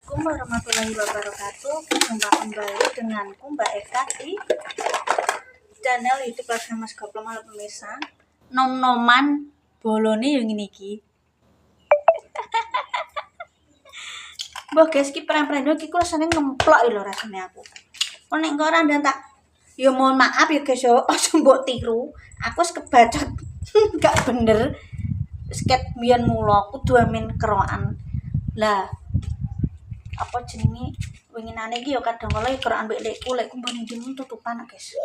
Assalamualaikum warahmatullahi wabarakatuh. Jumpa kembali denganku Mbak Eka di channel YouTube keluarga Mas Goplong. Halo pemirsa, nom-noman bolone yang ini ki. Mbah guys, ki pren-pren iki ku rasane ngemplok lho rasane aku. Kok nek ora ndan tak ya mohon maaf ya guys yo, aja mbok tiru. Aku wis kebacot gak bener. Sket biyen mula kudu amin kerokan. Lah apa jenenge winginane iki ya kadang kala kerokan mbek lekku mbok ning tutupan guys.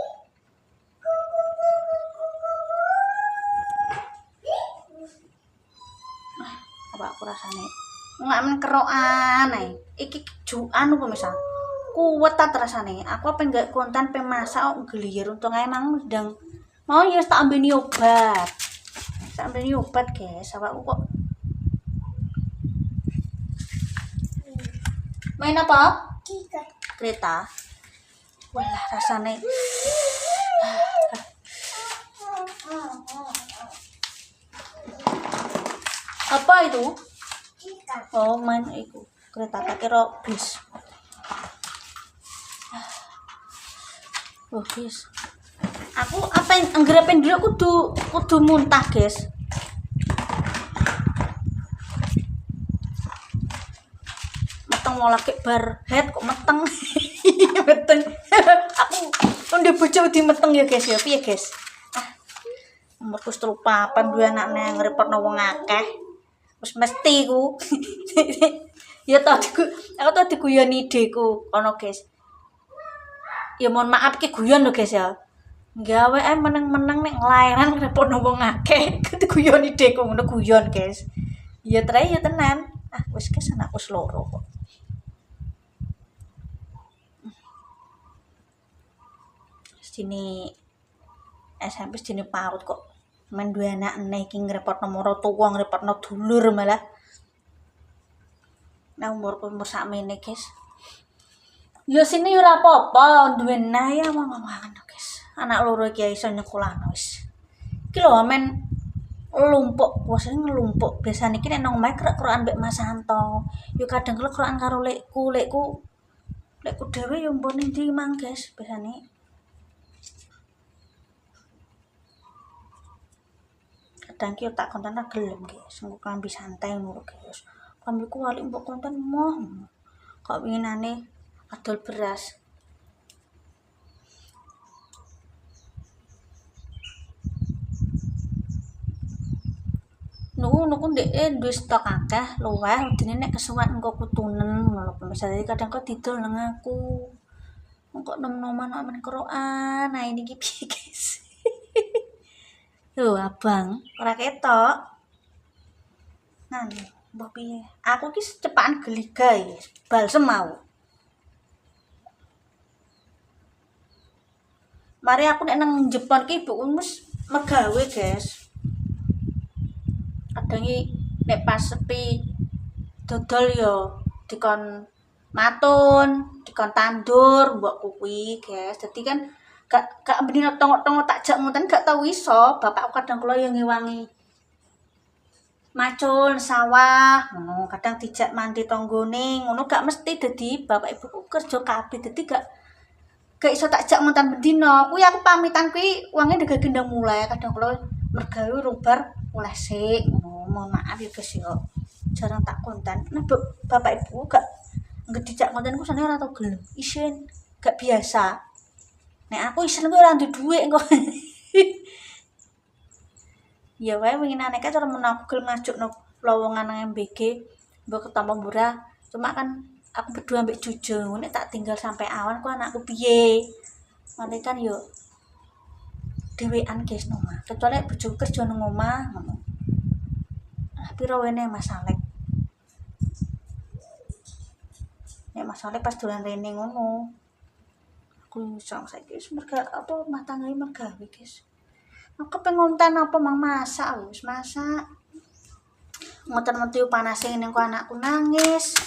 Apa aku rasane ngamen kerokan ae. Iki juan apa misal. Kuwet ta rasane. Aku pengen gak kontan pemasak kok gelir untung ae mang ndang mau ya tak ambeni obat. Tak ambeni obat guys, awakku kok main apa? Kereta. Walah rasane. Apa itu? Oh, main itu. Kereta tak kira bis. Oh, guys. Aku apa yang anggapan dulu kudu muntah, guys. Mau lagi bar head kok meteng. Meteng. Aku ndek bojo di meteng ya guys ya. Piye guys? Umurku 34 duwe anak nang ngrepotno wong akeh. Wis mesti ku. Ya tau aku tau diguyoni ideku ono guys. Ya mohon maaf ki guyon lho guys ya. Gawe meneng-meneng nek nglayaran ngrepotno wong akeh. Diguyoni ideku ngono guyon guys. Ya trai ya tenan. Wis guys anakku loro kok. Sini SMP sini PAUD kok men duwe anak eneh iki ngrepotno mara tuwa ngrepotno dulur malah. Nah umur sakmene guys. Ya sini ora apa-apa duwe anak ya ngono guys. Anak loro iki iso nyekolahno wis. Iki lho men lumpuk, puasane ngelumpuk. Biasane iki nek nang omahe krek-krekan mbek Mas Santo. Yo kadang krekan karo lekku dhewe yo mbok ning ndi mang guys biasane. Kadang ki tak konten ra gelem guys, engko klambi santai ngono guys. Klambiku walik mbok konten moh. Kok winginane adol beras. Nuku ndek duwe stok akeh luweh udine nek kesuwen engko kutunen ngono lho misalnya kadang kok didol nang aku. Engko nom-noman amen kerokan. Nah ini iki piye guys? Lho abang, ora ketok. Nah, mbok piye? Aku ki cepakan geli guys, balsem mau. Mari aku nek nang Jepang ki ibuku wis megawe guys. Kadang iki nek pas sepi dodol yo dikon matun, dikon tandur mbok kuwi guys. Dadi kan gak bener tongok-tongok tak jak ngoten gak tau iso. Bapakku kadang kula yang ngewangi macul sawah ngono, kadang dijak mandi tanggane ngono gak mesti dadi bapak ibuku kerja kabeh dadi gak iso tak jak ngoten bendina. Kuwi aku pamitan kuwi wonge ndek gendang mulai kadang kula mergawe rubar oleh sik ngono. Mohon maaf ya guys yo. Jarang tak konten. Nah bapak ibu gak dijak konten ku sane ora tau gelem. Isin gak biasa. Nek aku isen kuwi ora duwe dhuwit kok. Ya wae winginane kan cara men aku gelem ngajukno lowongan nang MBG mbok ketampa murah. Cuma kan aku berdua ambek Jojo. Nek tak tinggal sampai awan ku anakku piye? Mane kan yo dhewean guys nang omah. Kecuali bojoku kerja nang omah ngono. Piro wene Mas Alek? Nek Mas Alek pas dolan rene ngono. Aku sang saiki wis merga apa rumah tanggae mergawe guys. Aku pengonten apa mang masak wis masak. Ngoten-ngoten panase ngene kok anakku nangis.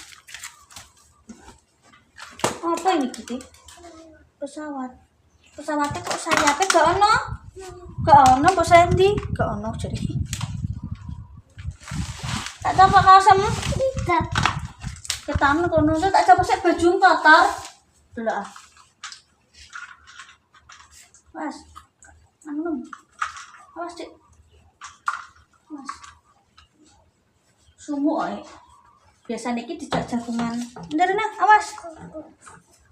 Apa ini gitu? Pesawat. Pesawatnya kok sayapnya gak ono? Gak ono kok Sandy? Gak ono jadi. Tak tahu apa kau sama? Tidak. Ketan kono tak coba sik baju kotor. Delok ah. Mas. Anu. Awas, Dik. Mas. Sumuk ae. Biasa niki dijak jagungan. Ndarena, awas.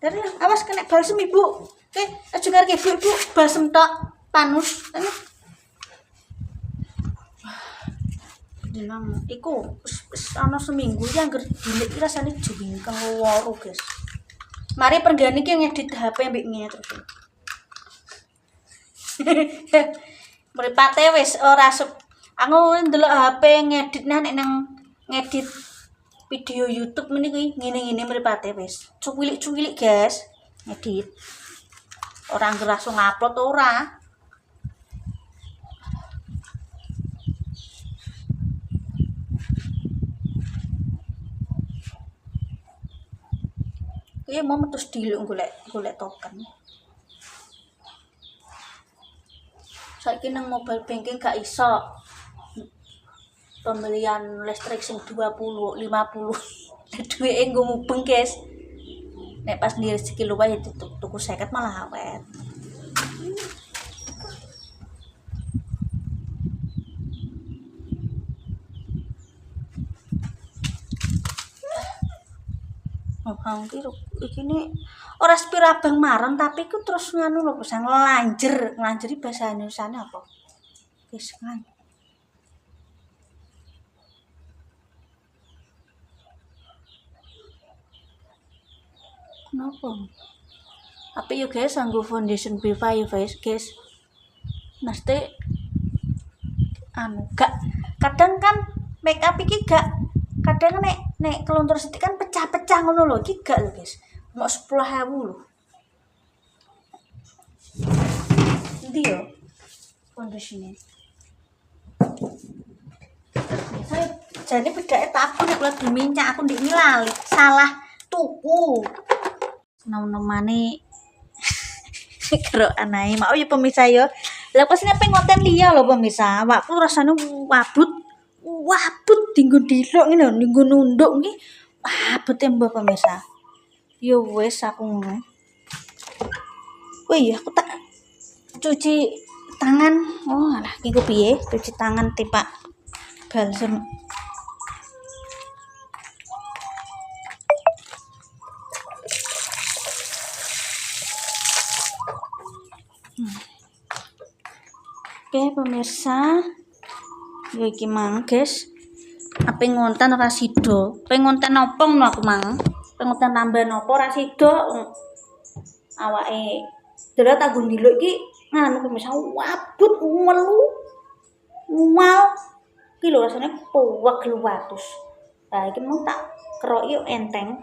Ndarena, awas kena balsem Ibu. Oke, aja ngarep Ibu, balsem tok panus. Dinang iku wis ana seminggu ya angger dilek rasane jwingkeng loro, guys. Mari pergian iki ngedit HP mbek ngene terus. Mripate wis ora aku ndelok HP ngedit nek nang ngedit video YouTube meniki ngene-ngene mripate wis. Cuwilik-cuwilik, guys. Ngedit. Ora angger langsung upload ora. Iya mau terus diluk golek token. Saiki nang mobile banking gak iso. Pembelian listrik sing 20, 50. Duweke nggo mubeng, guys. Nek pas di rezeki luwih ya tuku 50 malah awet. Oh, iki ora sepira abang marem tapi ku terus nganu lho bisa nglanjer. Nglanjeri bahasa Indonesiane apa? Wis kan. Kenapa? Tapi yo guys, anggo foundation B5 guys. Mesti anu gak kadang kan makeup iki gak kadang nek kelontor sithik kan pecah-pecah ngono lho, iki gak lho guys. Mau 10.000 lho. Ndi yo? Kondisine. Saya jane bedake tabung nek lagi mincak aku ndik lali, salah tuku. Nom-nomane kerokan ae. Maaf ya pemirsa yo. Lah pas nek pengonten liya lho pemirsa, awakku rasane wabut dinggo dilok ngene lho, dinggo nunduk iki. Wabut mbah pemirsa. Yo wes aku ngono. Oh iya, aku tak cuci tangan. Oh, alah iki ku piye? Cuci tangan tipak balsem. Oke, pemirsa. Yo iki mang, guys. Ape ngonten ora sida. Pengonten opo ngono aku mang? Pengonten tambah nopo ora sida. Awake delok tak ndiluk iki nganu pemirsa wabut melu. Mual. Iki lho rasane puwek luwatus. Lah iki mau tak keroki enteng.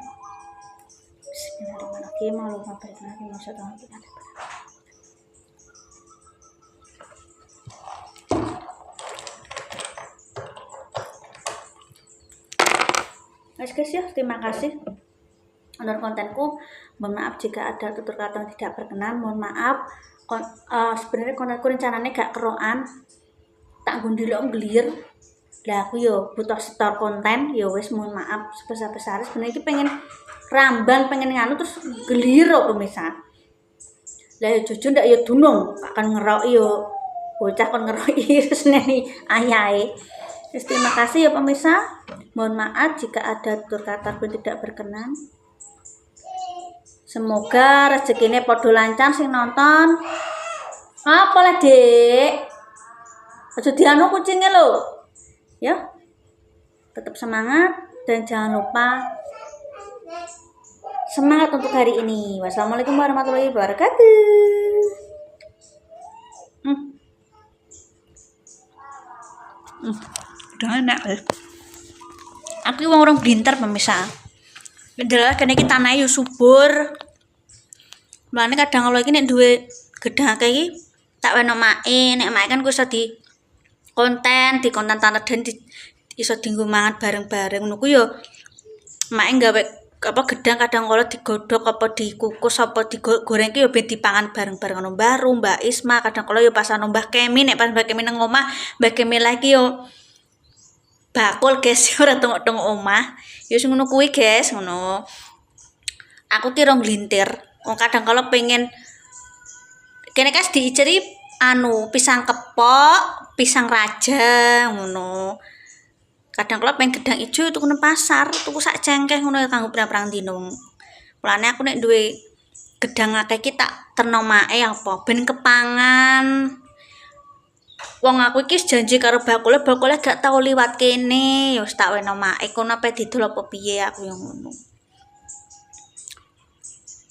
Bismillahirrahmanirrahim. Malu kabeh nang maksud iki. Guys ya, terima kasih untuk kontenku. Mohon maaf jika ada tutur kata yang tidak berkenan. Mohon maaf. Sebenarnya kontenku rencananya gak keroan. Tak gundilok ngelir. Lah aku yo butuh setor konten. Ya wes mohon maaf sebesar-besar. Sebenarnya iki pengen ramban, pengen nganu terus gelir kok pemirsa. Lah yo jujur ndak yo dunung, akan ngeroki yo bocah kon ngeroki seneni ayahe. Terima kasih ya pemirsa. Mohon maaf jika ada tutur kata yang tidak berkenan. Semoga rezekinya podo lancar sing nonton. Apa lah dek? Aja dianu kucingnya lo. Ya. Tetap semangat dan jangan lupa semangat untuk hari ini. Wassalamualaikum warahmatullahi wabarakatuh. Udah enak ya. Aku wong orang blinter pemirsa. Adalah kene iki tanahe yo subur. Mulane kadang kalau iki nek duwe gedang akeh iki tak weno mae, nek mae kan ku iso di konten tanah dan iso dienggo mangan bareng-bareng ngono ku yo mae gawe apa gedang kadang kala digodhog apa dikukus apa digoreng ki yo ben dipangan bareng-bareng karo Mbak Isma, kadang kala yo pas Mbah Kemi nek pas Mbah Kemi nang omah, Mbah Kemi lagi yo bakul guys, ora tengok-tengok omah. Ya wis ngono kuwi guys, ngono. Aku ki rong glintir. Wong kadang kalau pengen kene kas diiceri pisang kepok, pisang raja ngono. Kadang kalau pengen gedang ijo tuku nang pasar, tuku sak cengkeh ngono ya kanggo pirang-pirang dino. Mulane aku nek duwe gedang akeh ki tak terno mae apa ben kepangan. Wong aku iki janji karo bakule gak tau liwat kene, ya wis tak weno mae kono ape didol apa piye aku yang ngono.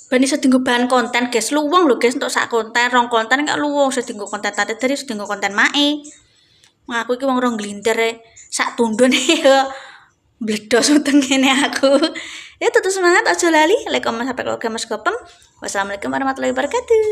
Ben iso dienggo bahan konten guys, luwung lho guys untuk sak konten, rong konten gak luwung iso dienggo konten tante dari iso dienggo konten mae. Wong aku iki wong rong glintir sak tundun ya bledos uteng ngene aku. Ya tetep semangat aja lali, like comment sampai kalau Mas Gopem. Wassalamualaikum warahmatullahi wabarakatuh.